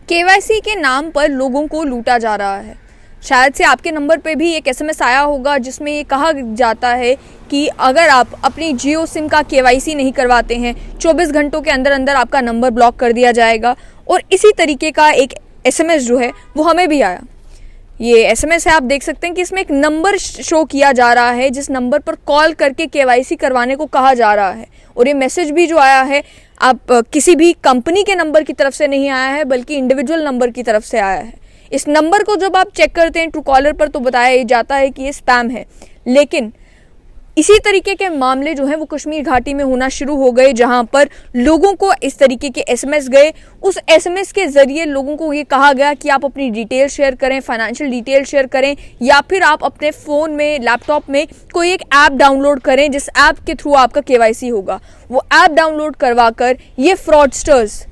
KYC के नाम पर लोगों को लूटा जा रहा है। शायद से आपके नंबर पे भी एक एसएमएस आया होगा जिसमें ये कहा जाता है कि अगर आप अपनी जियो सिम का केवाईसी नहीं करवाते हैं 24 घंटों के अंदर अंदर आपका नंबर ब्लॉक कर दिया जाएगा। और इसी तरीके का एक एसएमएस जो है वो हमें भी आया। ये एसएमएस है, आप देख सकते हैं कि इसमें एक नंबर शो किया जा रहा है जिस नंबर पर कॉल करके केवाईसी करवाने को कहा जा रहा है। और ये मैसेज भी जो आया है आप किसी भी कंपनी के नंबर की तरफ से नहीं आया है बल्कि इंडिविजुअल नंबर की तरफ से आया है। इस नंबर को जब आप चेक करते हैं ट्रू कॉलर पर तो बताया जाता है कि ये स्पैम है। लेकिन इसी तरीके के मामले जो हैं वो कश्मीर घाटी में होना शुरू हो गए, जहां पर लोगों को इस तरीके के एसएमएस गए। उस एसएमएस के जरिए लोगों को ये कहा गया कि आप अपनी डिटेल शेयर करें, फाइनेंशियल डिटेल शेयर करें, या फिर आप अपने फ़ोन में, लैपटॉप में कोई एक ऐप डाउनलोड करें जिस ऐप के थ्रू आपका केवाईसी होगा। वो ऐप डाउनलोड करवा कर ये फ्रॉडस्टर्स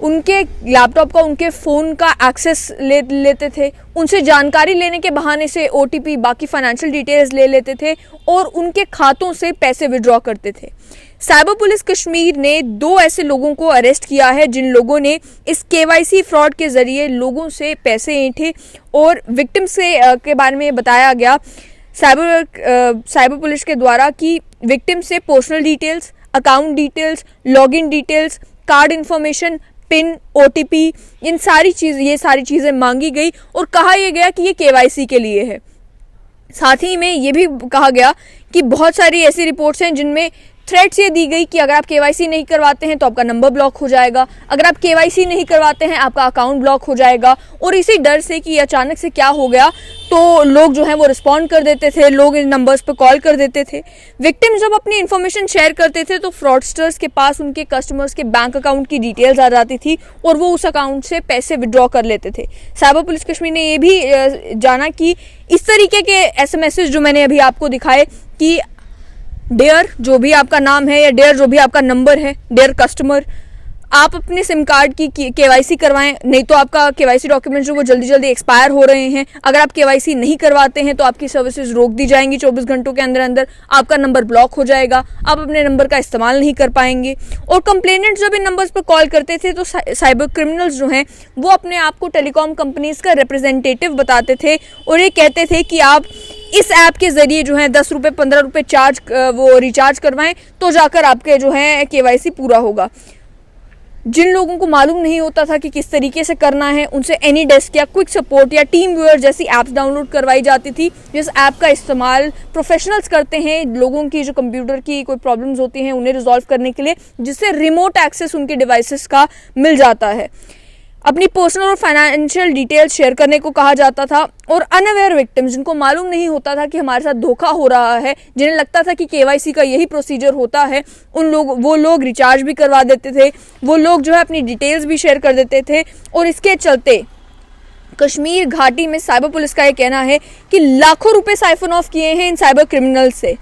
उनके लैपटॉप का, उनके फ़ोन का एक्सेस लेते थे, उनसे जानकारी लेने के बहाने से ओटीपी, बाकी फाइनेंशियल डिटेल्स ले लेते थे और उनके खातों से पैसे विड्रॉ करते थे। साइबर पुलिस कश्मीर ने 2 ऐसे लोगों को अरेस्ट किया है जिन लोगों ने इस केवाईसी फ्रॉड के ज़रिए लोगों से पैसे ऐंठे। और विक्टिम के बारे में बताया गया साइबर पुलिस के द्वारा कि विक्टिम से personal details, account details, login details, card information, pin, OTP, ये सारी चीज़ें मांगी गई और कहा यह गया कि ये केवाईसी के लिए है। साथ ही में ये भी कहा गया कि बहुत सारी ऐसी रिपोर्ट्स हैं जिनमें थ्रेट्स ये दी गई कि अगर आप केवाईसी नहीं करवाते हैं तो आपका नंबर ब्लॉक हो जाएगा, अगर आप केवाईसी नहीं करवाते हैं आपका अकाउंट ब्लॉक हो जाएगा। और इसी डर से कि अचानक से क्या हो गया तो लोग जो हैं वो रिस्पॉन्ड कर देते थे, लोग इन नंबर्स पर कॉल कर देते थे। विक्टिम जब अपनी इन्फॉर्मेशन शेयर करते थे तो फ्रॉडस्टर्स के पास उनके कस्टमर्स के बैंक अकाउंट की डिटेल्स आ जाती थी और वो उस अकाउंट से पैसे विड्रॉ कर लेते थे। साइबर पुलिस कश्मीर ने ये भी जाना कि इस तरीके के एसएमएसेस जो मैंने अभी आपको दिखाए कि डियर जो भी आपका नाम है या डियर जो भी आपका नंबर है, डियर कस्टमर, आप अपने सिम कार्ड की केवाईसी करवाएं, नहीं तो आपका केवाईसी डॉक्यूमेंट्स जो वो जल्दी एक्सपायर हो रहे हैं। अगर आप केवाईसी नहीं करवाते हैं तो आपकी सर्विसेज रोक दी जाएंगी 24 घंटों के अंदर अंदर, आपका नंबर ब्लॉक हो जाएगा, आप अपने नंबर का इस्तेमाल नहीं कर पाएंगे। और कंप्लेनेंट्स जब इन नंबर्स पर कॉल करते थे तो साइबर क्रिमिनल्स जो हैं वो अपने आप को टेलीकॉम कंपनीज का रिप्रेजेंटेटिव बताते थे और ये कहते थे कि आप इस ऐप के ज़रिए जो है 10 रुपये 15 रुपये वो रिचार्ज करवाएं तो जाकर आपके जो है केवाईसी पूरा होगा। जिन लोगों को मालूम नहीं होता था कि किस तरीके से करना है, उनसे एनी डेस्क या क्विक सपोर्ट या टीम व्यूअर जैसी ऐप्स डाउनलोड करवाई जाती थी, जिस ऐप का इस्तेमाल प्रोफेशनल्स करते हैं लोगों की जो कंप्यूटर की कोई प्रॉब्लम्स होती हैं उन्हें रिजॉल्व करने के लिए, जिससे रिमोट एक्सेस उनके डिवाइसेस का मिल जाता है। अपनी पर्सनल और फाइनेंशियल डिटेल्स शेयर करने को कहा जाता था। और अनअवेयर विक्टिम्स, जिनको मालूम नहीं होता था कि हमारे साथ धोखा हो रहा है, जिन्हें लगता था कि केवाईसी का यही प्रोसीजर होता है, वो लोग रिचार्ज भी करवा देते थे, वो लोग जो है अपनी डिटेल्स भी शेयर कर देते थे। और इसके चलते कश्मीर घाटी में साइबर पुलिस का ये कहना है कि लाखों रुपए साइफन ऑफ किए हैं इन साइबर क्रिमिनल्स से।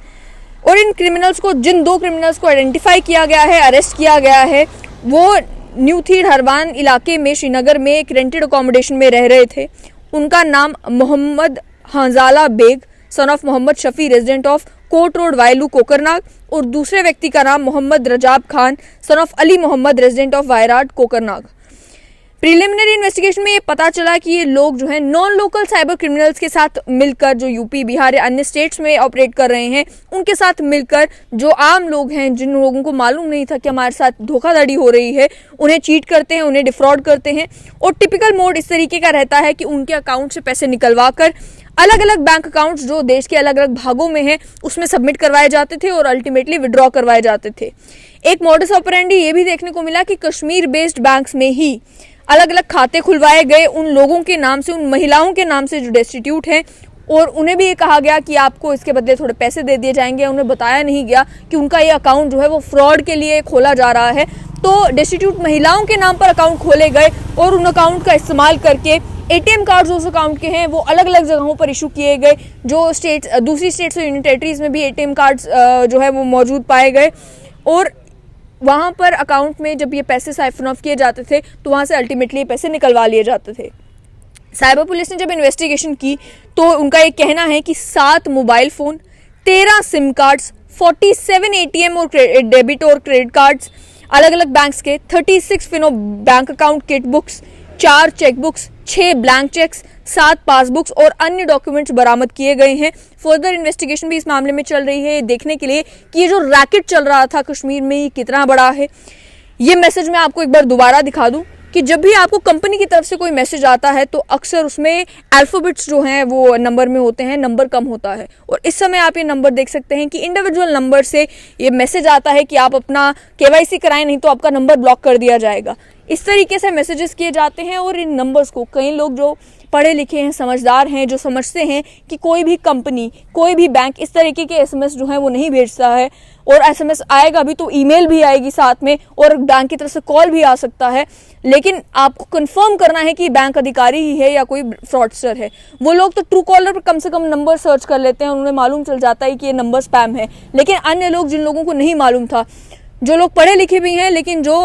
और इन क्रिमिनल्स को, जिन 2 क्रिमिनल्स को आइडेंटिफाई किया गया है, अरेस्ट किया गया है, वो न्यूथीड हरवान इलाके में श्रीनगर में एक रेंटेड अकोमोडेशन में रह रहे थे। उनका नाम Mohammad Hanzala Baig son of Mohammad Shafi resident of Kot road Vailoo Kokernag, और दूसरे व्यक्ति का नाम Mohammad Rajab Khan son of Ali Mohammad resident of Wairad Kokernag. Preliminary investigation में ये पता चला कि ये लोग जो हैं नॉन लोकल साइबर क्रिमिनल्स के साथ मिलकर, जो यूपी, बिहार या अन्य स्टेट्स में ऑपरेट कर रहे हैं, उनके साथ मिलकर जो आम लोग हैं, जिन लोगों को मालूम नहीं था कि हमारे साथ धोखाधड़ी हो रही है, उन्हें चीट करते हैं, उन्हें डिफ्रॉड करते हैं। और टिपिकल मोड इस तरीके का रहता है कि उनके अकाउंट से पैसे निकलवा कर अलग अलग बैंक अकाउंट्स जो देश के अलग अलग भागों में हैं उसमें सबमिट करवाए जाते थे और अल्टीमेटली विड्रॉ करवाए जाते थे। एक मॉडस ऑपरेंडी ये भी देखने को मिला कि कश्मीर बेस्ड बैंक्स में ही अलग अलग खाते खुलवाए गए उन लोगों के नाम से, उन महिलाओं के नाम से जो डेस्टिट्यूट हैं, और उन्हें भी ये कहा गया कि आपको इसके बदले थोड़े पैसे दे दिए जाएंगे। उन्हें बताया नहीं गया कि उनका ये अकाउंट जो है वो फ्रॉड के लिए खोला जा रहा है। तो डेस्टिट्यूट महिलाओं के नाम पर अकाउंट खोले गए और उन अकाउंट का इस्तेमाल करके एटीएम कार्ड्स उस अकाउंट के हैं वो अलग अलग जगहों पर इशू किए गए। जो दूसरी स्टेट्स और यूनियन टेरिटरीज में भी एटीएम कार्ड्स जो है वो मौजूद पाए गए और वहाँ पर अकाउंट में जब ये पैसे साइफन ऑफ किए जाते थे तो वहाँ से अल्टीमेटली पैसे निकलवा लिए जाते थे। साइबर पुलिस ने जब इन्वेस्टिगेशन की तो उनका ये कहना है कि 7 mobile phone, 13 SIM cards, 47 ATM और डेबिट और क्रेडिट कार्ड्स अलग अलग बैंक्स के, 36 Fino bank account kit books, 4 chequebooks, 6 blank cheques, 7 passbooks और अन्य डॉक्यूमेंट्स बरामद किए गए हैं। फर्दर इन्वेस्टिगेशन भी इस मामले में चल रही है, देखने के लिए कि ये जो रैकेट चल रहा था कश्मीर में ये कितना बड़ा है। ये मैसेज मैं आपको एक बार दोबारा दिखा दूं कि जब भी आपको कंपनी की तरफ से कोई मैसेज आता है तो अक्सर उसमें अल्फाबेट्स जो हैं वो नंबर में होते हैं, नंबर कम होता है। और इस समय आप ये नंबर देख सकते हैं कि इंडिविजुअल नंबर से ये मैसेज आता है कि आप अपना केवाईसी कराएं, नहीं तो आपका नंबर ब्लॉक कर दिया जाएगा। इस तरीके से मैसेजेस किए जाते हैं और इन नंबर्स को कई लोग जो पढ़े लिखे हैं, समझदार हैं, जो समझते हैं कि कोई भी कंपनी, कोई भी बैंक इस तरीके के एसएमएस जो है वो नहीं भेजता है। और एसएमएस आएगा भी तो ईमेल भी आएगी साथ में और बैंक की तरफ से कॉल भी आ सकता है, लेकिन आपको कंफर्म करना है कि बैंक अधिकारी ही है या कोई फ्रॉडस्टर है। वो लोग तो ट्रू कॉलर पर कम से कम नंबर सर्च कर लेते हैं, उन्हें मालूम चल जाता है कि ये नंबर स्पैम है। लेकिन अन्य लोग, जिन लोगों को नहीं मालूम था, जो लोग पढ़े लिखे भी हैं लेकिन जो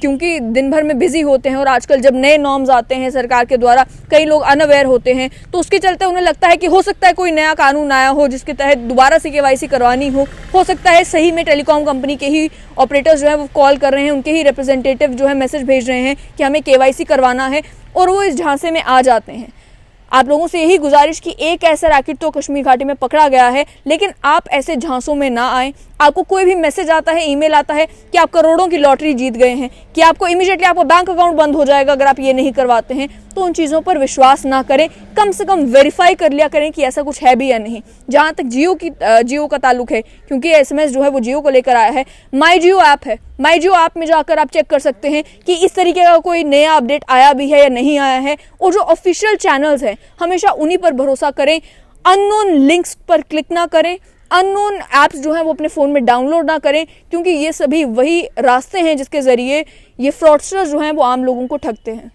क्योंकि दिन भर में बिजी होते हैं और आजकल जब नए नॉर्म्स आते हैं सरकार के द्वारा, कई लोग अनअवेयर होते हैं, तो उसके चलते उन्हें लगता है कि हो सकता है कोई नया कानून आया हो जिसके तहत दोबारा से केवाईसी करवानी हो सकता है सही में टेलीकॉम कंपनी के ही ऑपरेटर्स जो है वो कॉल कर रहे हैं, उनके ही रिप्रेजेंटेटिव जो है मैसेज भेज रहे हैं कि हमें केवाईसी करवाना है और वो इस झांसे में आ जाते हैं। आप लोगों से यही गुजारिश कि एक ऐसा रैकेट तो कश्मीर घाटी में पकड़ा गया है, लेकिन आप ऐसे झांसों में ना आए। आपको कोई भी मैसेज आता है, ईमेल आता है कि आप करोड़ों की लॉटरी जीत गए हैं, कि आपको इमीडिएटली आपका बैंक अकाउंट बंद हो जाएगा अगर आप ये नहीं करवाते हैं, तो उन चीज़ों पर विश्वास ना करें। कम से कम वेरीफाई कर लिया करें कि ऐसा कुछ है भी या नहीं। जहाँ तक जियो का ताल्लुक है, क्योंकि एसएमएस जो है वो जियो को लेकर आया है, माई जियो ऐप है, माई जियो ऐप में जाकर आप चेक कर सकते हैं कि इस तरीके का कोई नया अपडेट आया भी है या नहीं आया है। और जो ऑफिशियल चैनल्स हैं हमेशा उन्हीं पर भरोसा करें, अननोन लिंक्स पर क्लिक ना करें, अननोन ऐप्स जो हैं वो अपने फ़ोन में डाउनलोड ना करें, क्योंकि ये सभी वही रास्ते हैं जिसके ज़रिए ये फ्रॉडस्टर्स जो हैं वो आम लोगों को ठगते हैं।